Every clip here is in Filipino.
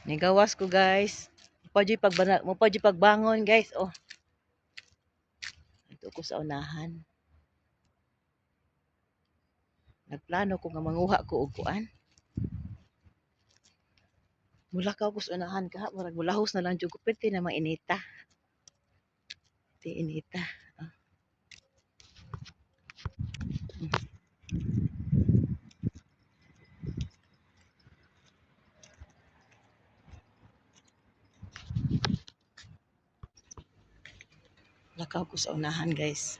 Nigawas ko guys. Mo pa pagbangon guys. Oh, ito ko sa unahan. Nagplano ko nga manguha ko og kuan. Mula ka ko sa unahan ka, murag mulahos na lang jud ko pwede na mainita. Ti inita. Ah. Lakaw ko sa unahan guys.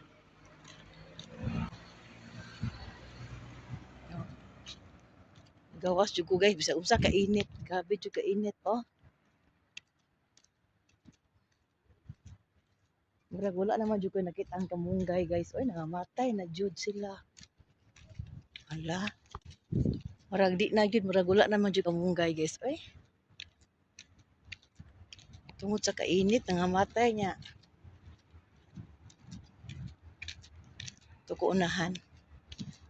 Gawas jud ko guys, bisa usa ka init. Grabe jud ka init oh. Murag wala naman jud ko nakita ang kamunggay guys. Oy, nangamatay na jud sila. Ala. Murag di na jud, murag wala naman jud kamunggay guys. Oy. Tungod sa kainit, nangamatay niya. Ito ko unahan.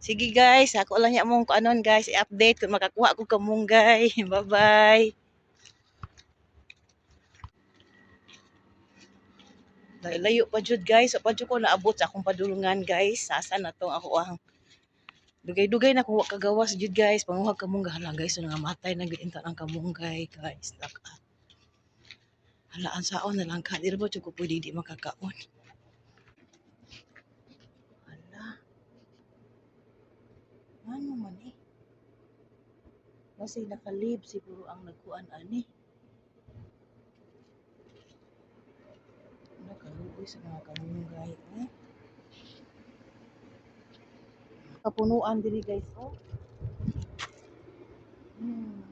Sige guys, ako lang yung mong anon guys, i-update kung makakuha ko kamunggay. Bye-bye. Layo pa jud guys, pa jud ko naabot sa akong padulungan guys. Sasa na to ako ang dugay-dugay na kuha kagawas jud guys. Panguha kamunggay hala guys, so nangamatay na gid ang kamunggay guys. Hala ang saon na lang ka, di ba jud ko pwede di makakaon. Hala. Ano man eh. Kasi nakalib siguro ang nagkuan ani. Nakaluoy sa mga kamunggay eh. Kapunuan diri guys oh.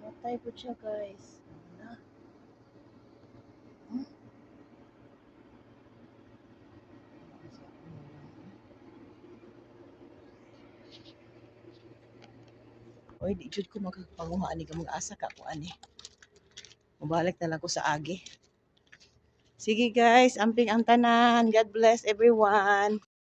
Matay po siya guys. Hala. Hmm? Oy, di jud ko magpapanguha ani ka mag-asa ka ko ani. Mabalik na lang ko sa agi. Sige guys, amping ang tanan. God bless everyone.